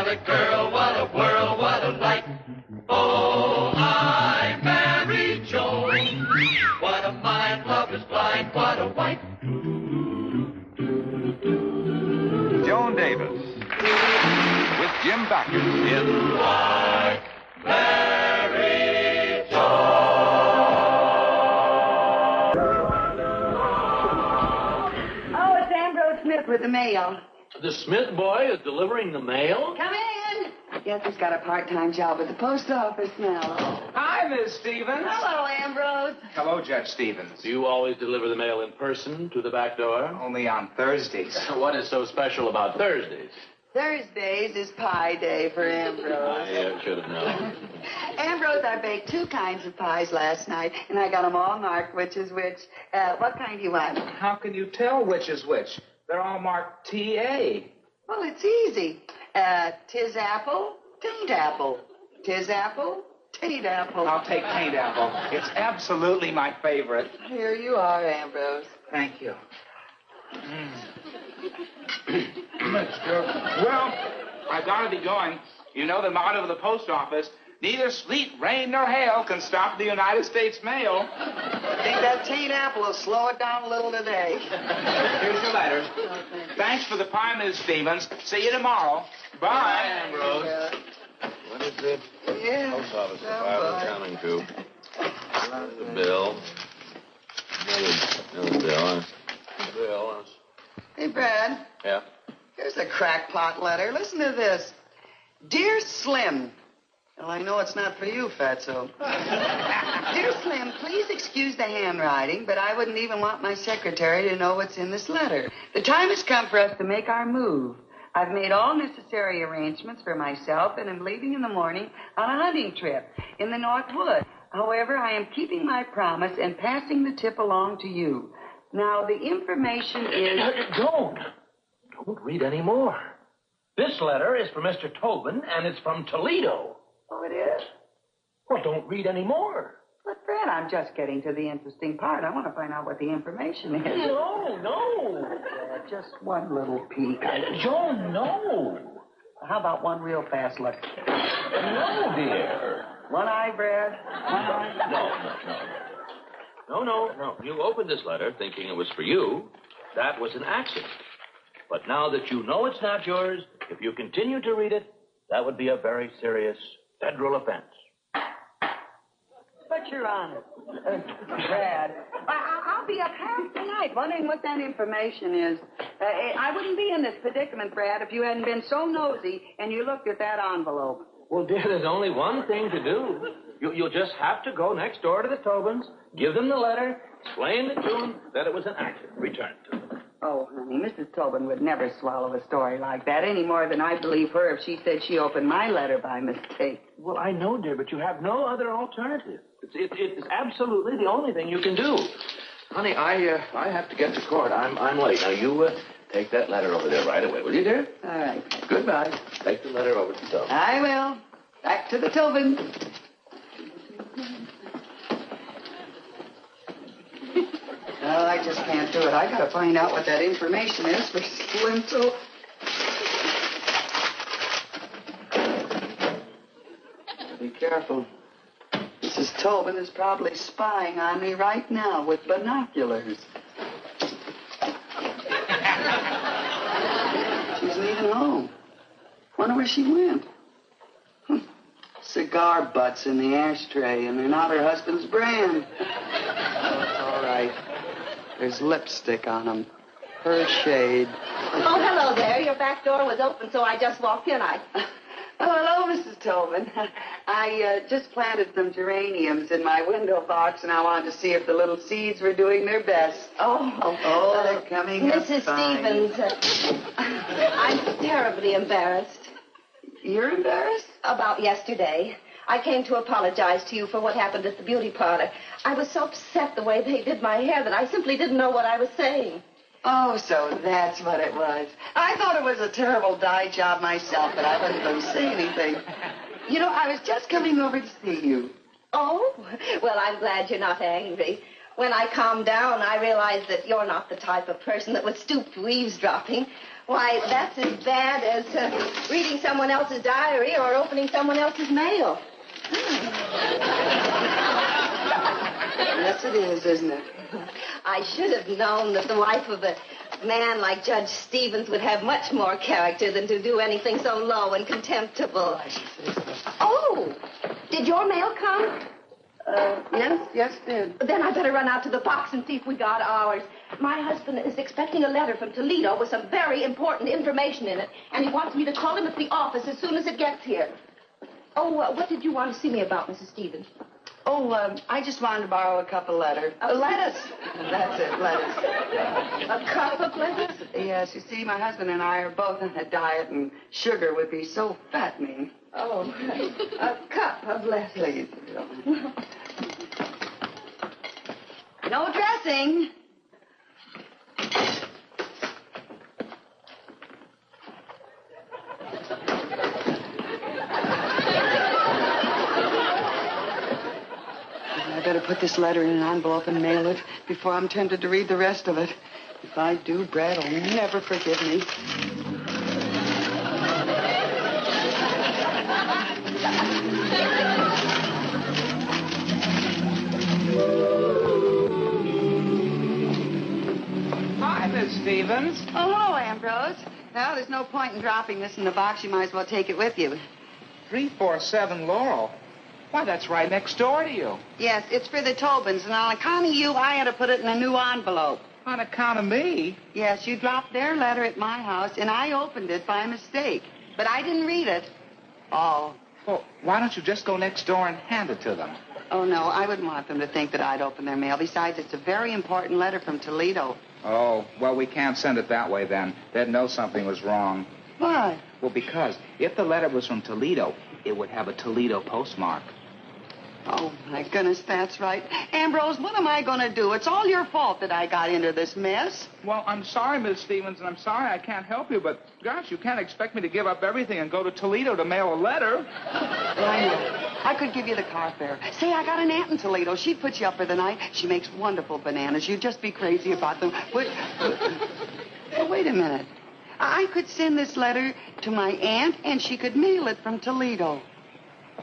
What a girl, what a world, what a light. Oh, I married Joan. What a mind, love is blind, what a wife. Joan Davis with Jim Backus in I married Joan. Oh, it's Ambrose Smith with the mail. The Smith boy is delivering the mail? Come in. Yes, he's got a part-time job at the post office now. Hi, Miss Stevens. Hello, Ambrose. Hello, Judge Stevens. Do you always deliver the mail in person to the back door? Only on Thursdays. What is so special about Thursdays? Thursdays is pie day for Ambrose. I should have known. Ambrose, I baked 2 kinds of pies last night, and I got them all marked which is which. What kind do you want? How can you tell which is which? They're all marked T.A. Well, it's easy. Tis apple, taint apple. Tis apple, taint apple. I'll take Taint Apple. It's absolutely my favorite. Here you are, Ambrose. Thank you. Mister. Well, I gotta be going. You know the motto of the post office. Neither sleet, rain, nor hail can stop the United States mail. I think that taint apple will slow it down a little today. Here's your letter. Thanks for the pie, Miss Stevens. See you tomorrow. Bye. Ambrose. What is the post office department coming to? The bill. Another bill. Bill. Hey, Brad. Yeah? Here's a crackpot letter. Listen to this. Dear Slim. Well, I know it's not for you, Fatso. Dear Slim, please excuse the handwriting, but I wouldn't even want my secretary to know what's in this letter. The time has come for us to make our move. I've made all necessary arrangements for myself and am leaving in the morning on a hunting trip in the North Woods. However, I am keeping my promise and passing the tip along to you. Now, the information is... Don't read any more. This letter is for Mr. Tobin, and it's from Toledo. Oh, it is? Well, don't read any more. But, Fred, I'm just getting to the interesting part. I want to find out what the information is. No. Just one little peek. Joan, no. How about one real fast look? No, dear. One eye, Brad? One eye? No. You opened this letter thinking it was for you. That was an accident. But now that you know it's not yours, if you continue to read it, that would be a very serious federal offense. But, Your Honor, Brad, I'll be up half the night wondering what that information is. I wouldn't be in this predicament, Brad, if you hadn't been so nosy and you looked at that envelope. Well, dear, there's only one thing to do. You'll just have to go next door to the Tobins, give them the letter, explain to them that it was an accident. Return it to them. Oh, honey, Mrs. Tobin would never swallow a story like that any more than I believe her if she said she opened my letter by mistake. Well, I know, dear, but you have no other alternative. It's absolutely the only thing you can do. Honey, I have to get to court. I'm late. Now, you take that letter over there right away, will you, dear? All right. Goodbye. Take the letter over to the Tobin. I will. Back to the Tobin. No, I just can't do it. I gotta find out what that information is for Slim to... Be careful. Mrs. Tobin is probably spying on me right now with binoculars. She's leaving home. Wonder where she went. Cigar butts in the ashtray, and they're not her husband's brand. Oh, it's all right. There's lipstick on them. Her shade. Oh, hello there. Your back door was open, so I just walked in. Oh, hello, Mrs. Tobin. I just planted some geraniums in my window box, and I wanted to see if the little seeds were doing their best. Oh, they're coming up Mrs. fine. Stevens, I'm terribly embarrassed. You're embarrassed? About yesterday. I came to apologize to you for what happened at the beauty parlor. I was so upset the way they did my hair that I simply didn't know what I was saying. Oh, so that's what it was. I thought it was a terrible dye job myself, but I wasn't going to say anything. You know, I was just coming over to see you. Oh? Well, I'm glad you're not angry. When I calmed down, I realized that you're not the type of person that would stoop to eavesdropping. Why, that's as bad as reading someone else's diary or opening someone else's mail. Yes, it is, isn't it? I should have known that the wife of a man like Judge Stevens would have much more character than to do anything so low and contemptible. Oh, did your mail come? Yes, it did. Then I better run out to the box and see if we got ours. My husband is expecting a letter from Toledo with some very important information in it, and he wants me to call him at the office as soon as it gets here. Oh, what did you want to see me about, Mrs. Stevens? Oh, I just wanted to borrow a cup of lettuce. Lettuce. That's it, lettuce. A cup of lettuce? Yes, you see, my husband and I are both on a diet, and sugar would be so fattening. Oh, a cup of lettuce. Please. No dressing. I better put this letter in an envelope and mail it before I'm tempted to read the rest of it. If I do, Brad will never forgive me. Hi, Miss Stevens. Oh, hello, Ambrose. Well, there's no point in dropping this in the box. You might as well take it with you. 347 Laurel. Why, that's right next door to you. Yes, it's for the Tobins, and on account of you, I had to put it in a new envelope. On account of me? Yes, you dropped their letter at my house, and I opened it by mistake. But I didn't read it. Oh. Well, why don't you just go next door and hand it to them? Oh, no, I wouldn't want them to think that I'd opened their mail. Besides, it's a very important letter from Toledo. Oh, well, we can't send it that way then. They'd know something was wrong. Why? Well, because if the letter was from Toledo, it would have a Toledo postmark. Oh, my goodness, that's right. Ambrose, what am I going to do? It's all your fault that I got into this mess. Well, I'm sorry, Miss Stevens, and I'm sorry I can't help you, but, gosh, you can't expect me to give up everything and go to Toledo to mail a letter. I know. I could give you the car fare. Say, I got an aunt in Toledo. She'd put you up for the night. She makes wonderful bananas. You'd just be crazy about them. Wait a minute. I could send this letter to my aunt, and she could mail it from Toledo.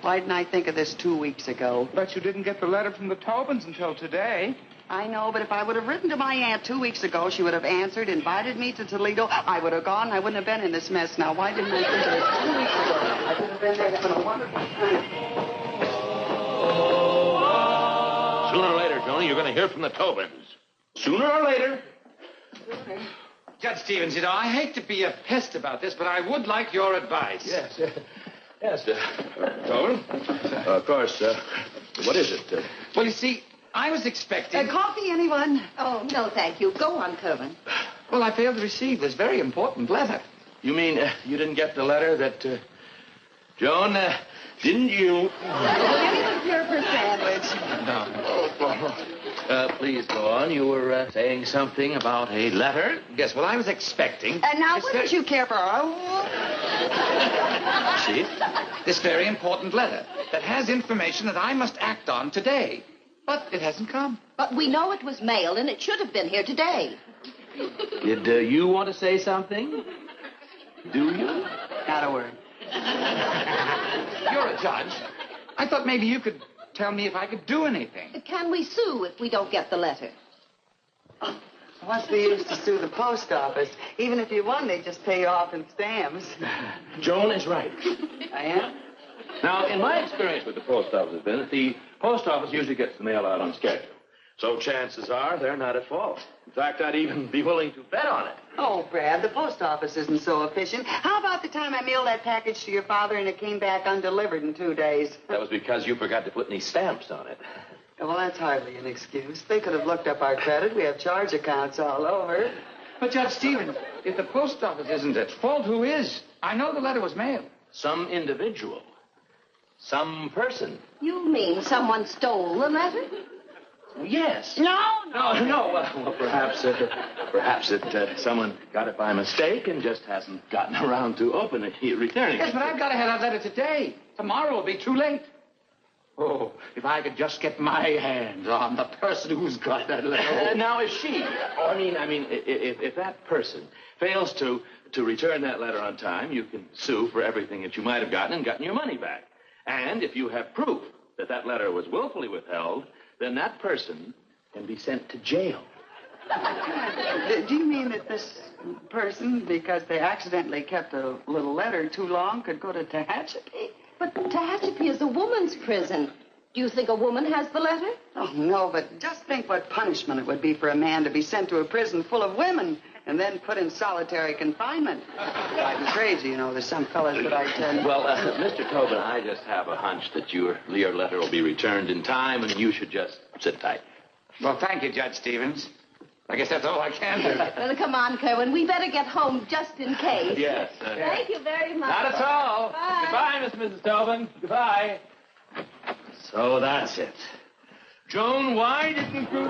Why didn't I think of this 2 weeks ago? But you didn't get the letter from the Tobins until today. I know, but if I would have written to my aunt 2 weeks ago, she would have answered, invited me to Toledo. I would have gone. I wouldn't have been in this mess now. Why didn't I think of this 2 weeks ago? I could have been there having a wonderful time. Sooner or later, Joan, you're going to hear from the Tobins. Sooner or later. Judge Stevens, you know, I hate to be a pest about this, but I would like your advice. Yes, Tobin. Of course, what is it? Well, you see, I was expecting... Coffee, anyone? Oh, no, thank you. Go on, Kerwin. Well, I failed to receive this very important letter. You mean you didn't get the letter that... Joan, didn't you... Anyone here for a sandwich? No. Please go on. You were saying something about a letter? Yes, well, I was expecting... And now, wouldn't you care for See? This very important letter that has information that I must act on today. But it hasn't come. But we know it was mailed, and it should have been here today. Did you want to say something? Do you? Not a word. You're a judge. I thought maybe you could tell me if I could do anything. Can we sue if we don't get the letter? What's the use to sue the post office? Even if you won, they'd just pay you off in stamps. Joan is right. I am? Now, in my experience with the post office has been that the post office usually gets the mail out on schedule. So chances are they're not at fault. In fact, I'd even be willing to bet on it. Oh, Brad, the post office isn't so efficient. How about the time I mailed that package to your father and it came back undelivered in 2 days? That was because you forgot to put any stamps on it. Well, that's hardly an excuse. They could have looked up our credit. We have charge accounts all over. But, Judge Stevens, if the post office isn't at fault, who is? I know the letter was mailed. Some individual. Some person. You mean someone stole the letter? Yes. No. Well, perhaps someone got it by mistake and just hasn't gotten around to returning Yes, it. but I've got to have that letter today. Tomorrow will be too late. Oh, if I could just get my hands on the person who's got that letter. Now, if she, if that person fails to return that letter on time, you can sue for everything that you might have gotten and gotten your money back. And if you have proof that that letter was willfully withheld, then that person can be sent to jail. Do you mean that this person, because they accidentally kept a little letter too long, could go to Tehachapi? But Tehachapi is a woman's prison. Do you think a woman has the letter? Oh, no, but just think what punishment it would be for a man to be sent to a prison full of women and then put in solitary confinement. I'm crazy, you know. There's some fellas that I tell. Well, Mr. Tobin, I just have a hunch that your letter will be returned in time, and you should just sit tight. Well, thank you, Judge Stevens. I guess that's all I can do. Well, come on, Kerwin. We better get home just in case. Yes. Thank you very much. Not at all. Bye. Goodbye, Mrs. Tobin. Goodbye. So that's it. Joan, why didn't you...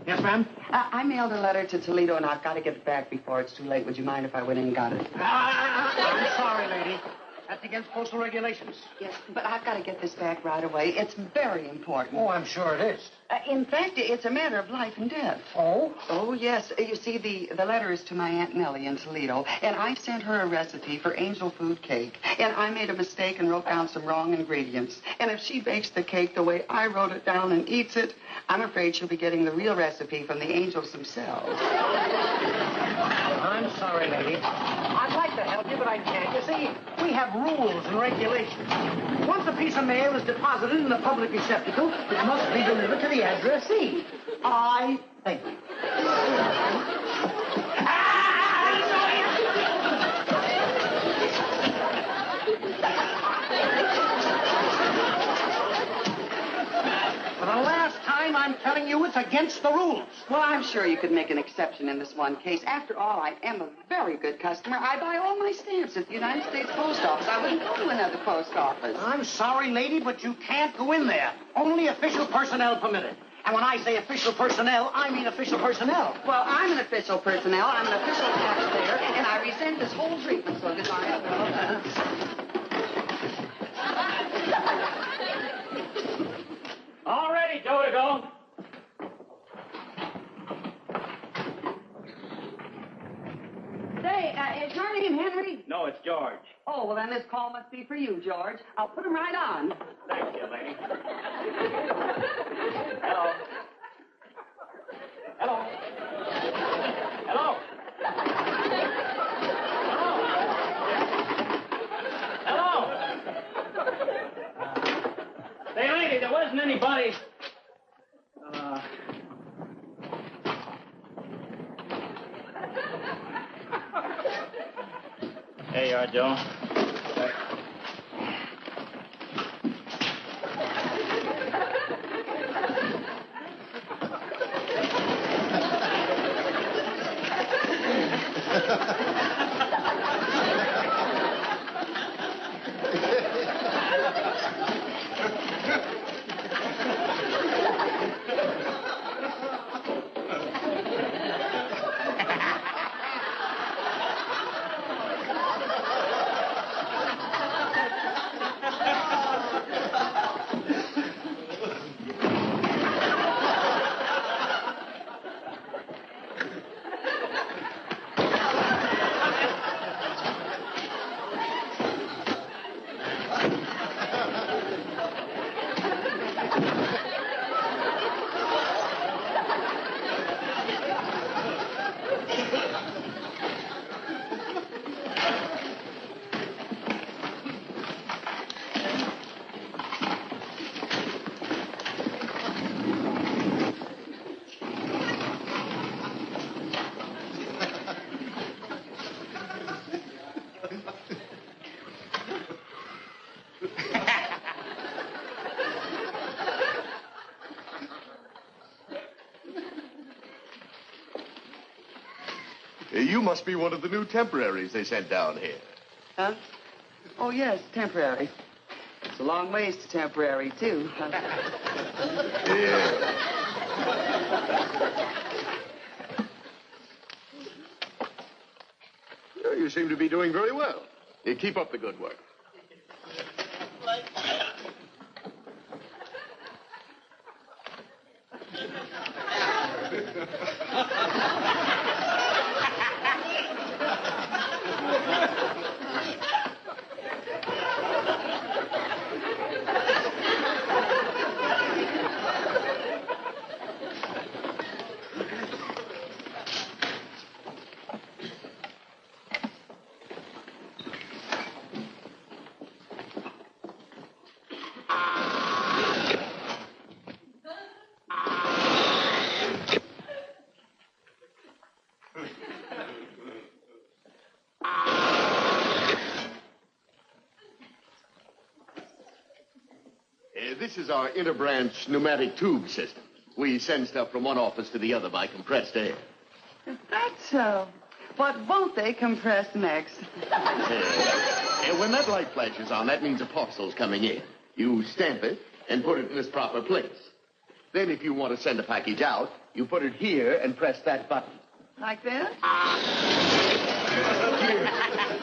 Yes, ma'am? I mailed a letter to Toledo, and I've got to get it back before it's too late. Would you mind if I went in and got it? I'm sorry, lady. That's against postal regulations. Yes, but I've got to get this back right away. It's very important. Oh, I'm sure it is. In fact, it's a matter of life and death. Oh? Oh, yes. You see, the letter is to my Aunt Nellie in Toledo, and I sent her a recipe for angel food cake. And I made a mistake and wrote down some wrong ingredients. And if she bakes the cake the way I wrote it down and eats it, I'm afraid she'll be getting the real recipe from the angels themselves. I'm sorry, lady. I'd like to help you, but I can't. You see, we have rules and regulations. Once a piece of mail is deposited in the public receptacle, it must be delivered to the addressee. I thank you. For the last time, I'm telling you it's against the rules. Well, I'm sure you could make an exception in this one case. After all, I am a very good customer. I buy all my stamps at the United States Post Office. I wouldn't go to another post office. I'm sorry, lady, but you can't go in there. Only official personnel permitted. And when I say official personnel, I mean official personnel. Well, I'm an official personnel. I'm an official taxpayer, and I resent this whole treatment, so goodbye. All ready, Joe, to go. Say, is your name Henry? No, it's George. Oh, well, then this call must be for you, George. I'll put him right on. Thank you, lady. Hello. Hello. Hello. Hello. Say, lady, there wasn't anybody. There you are, Joe. You must be one of the new temporaries they sent down here. Huh? Oh, yes, temporary. It's a long ways to temporary, too. You seem to be doing very well. You keep up the good work. This is our interbranch pneumatic tube system. We send stuff from one office to the other by compressed air. That's so. What won't they compress next? When that light flashes on, that means a parcel's coming in. You stamp it and put it in its proper place. Then if you want to send a package out, you put it here and press that button. Like this? Oh,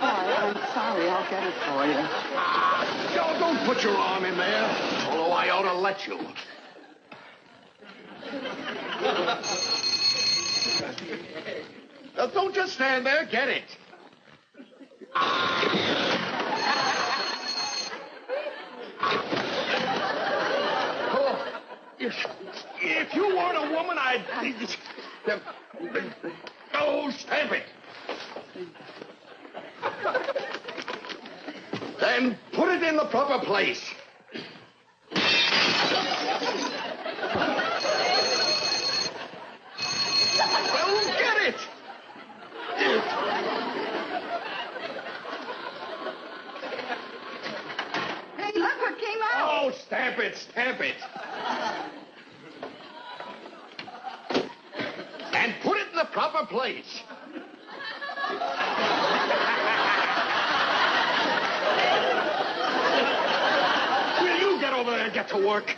I'm sorry. I'll get it for you. Don't put your arm in there, although I ought to let you. Now, don't just stand there. Get it. Oh, if you weren't a woman, I'd... Oh, stamp it. Then put it in the proper place. Well, get it. Hey, look what came out. Oh, stamp it, stamp it. And put it in the proper place. Will you get over there and get to work?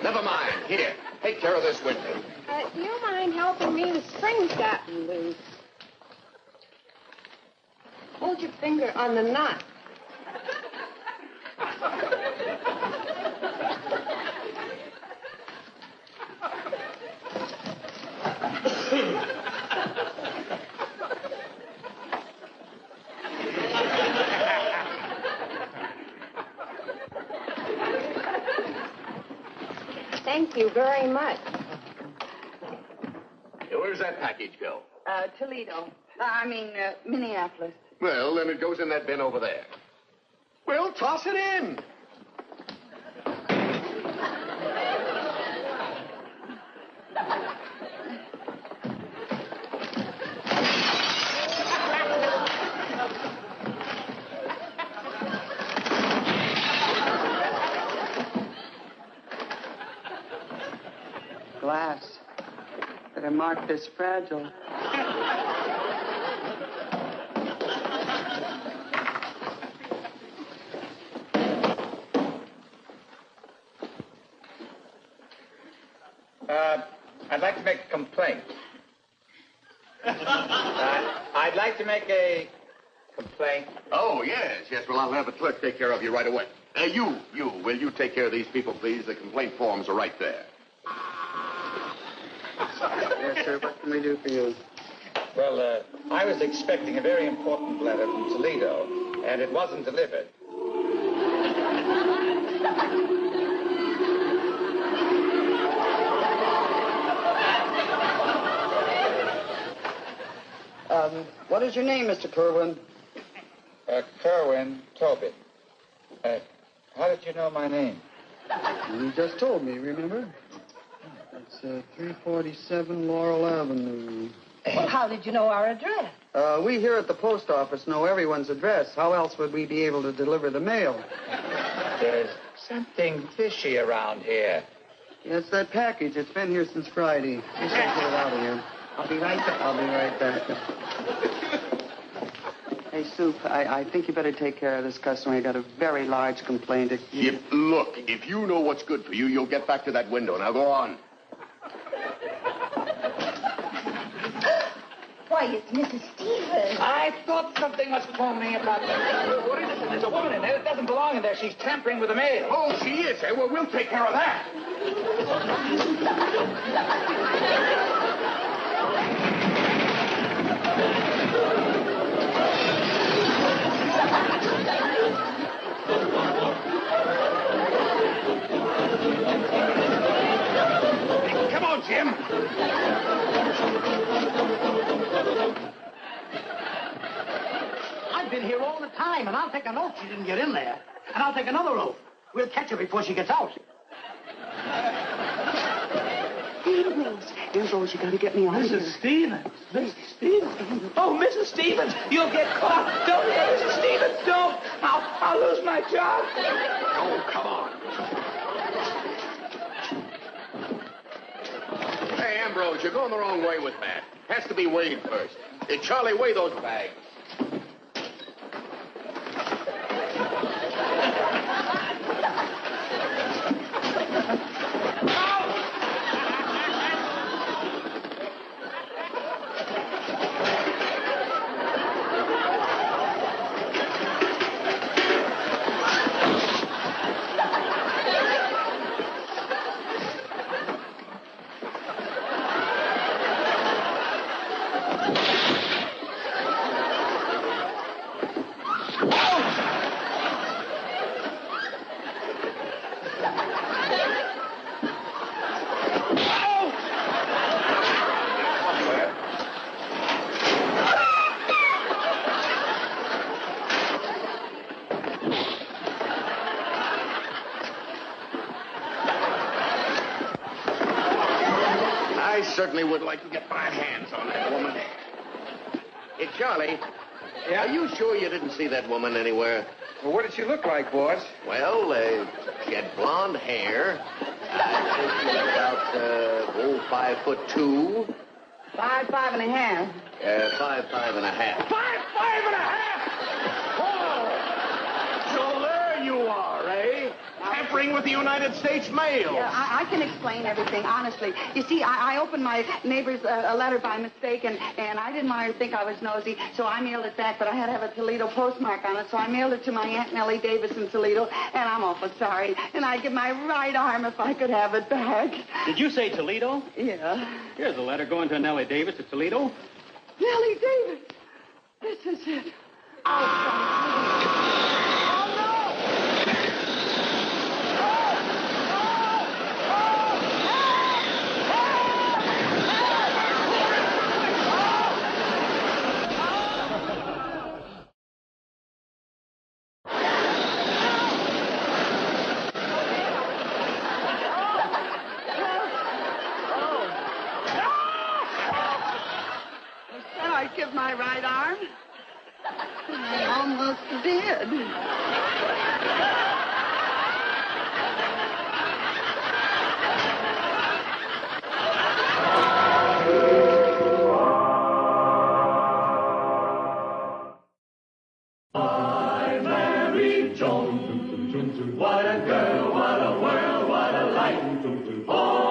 Never mind. Here, take care of this window. Do you mind helping me? The spring's gotten loose. Hold your finger on the nut. Thank you very much. Where's that package go? Toledo. Minneapolis. Well, then it goes in that bin over there. Well, toss it in. Glass. Better mark this fragile. I'd like to make a complaint. I'd like to make a complaint. Oh, yes. Well, I'll have a clerk take care of you right away. Will you take care of these people, please? The complaint forms are right there. Yes, sir. What can we do for you? Well, I was expecting a very important letter from Toledo, and it wasn't delivered. What is your name, Mr. Kerwin? Kerwin Tobit. How did you know my name? You just told me, remember? It's 347 Laurel Avenue. Well, how did you know our address? We here at the post office know everyone's address. How else would we be able to deliver the mail? There's something fishy around here. Yes, that package. It's been here since Friday. Just get it out of here. I'll be right back. Hey, Soup, I think you better take care of this customer. He got a very large complaint. Look, if you know what's good for you, you'll get back to that window. Now go on. Why, it's Mrs. Stevens. I thought something was phony about that. What is it? There's a woman in there that doesn't belong in there. She's tampering with the mail. Oh, she is, eh? Well, we'll take care of that. Come on, Jim. I've been here all the time, and I'll take an oath she didn't get in there. And I'll take another oath. We'll catch her before she gets out. Ambrose, you gotta get me out of here. Mrs. Stevens. Mrs. Stevens. Oh, Mrs. Stevens, you'll get caught. Don't, Mrs. Stevens, don't. I'll lose my job. Oh, come on. Hey, Ambrose, you're going the wrong way with that. Has to be weighed first. Hey, Charlie, weigh those bags. I certainly would like to get my hands on that woman. Hey, Charlie. Yeah? Are you sure you didn't see that woman anywhere? Well, what did she look like, boss? Well, she had blonde hair. I think she was about, 5'2". 5'5.5". 5'5.5". 5'5.5". So there you are, eh? Tampering with the United States mail. Yeah, I can explain everything, honestly. You see, I opened my neighbor's a letter by mistake, and I didn't want her to think I was nosy, so I mailed it back, but I had to have a Toledo postmark on it, so I mailed it to my Aunt Nellie Davis in Toledo, and I'm awful sorry. And I'd give my right arm if I could have it back. Did you say Toledo? Yeah. Here's a letter going to Nellie Davis at Toledo. Nellie Davis! This is it. Oh, I give my right arm. I almost did. I married Joan. What a girl, what a world, what a life. Oh,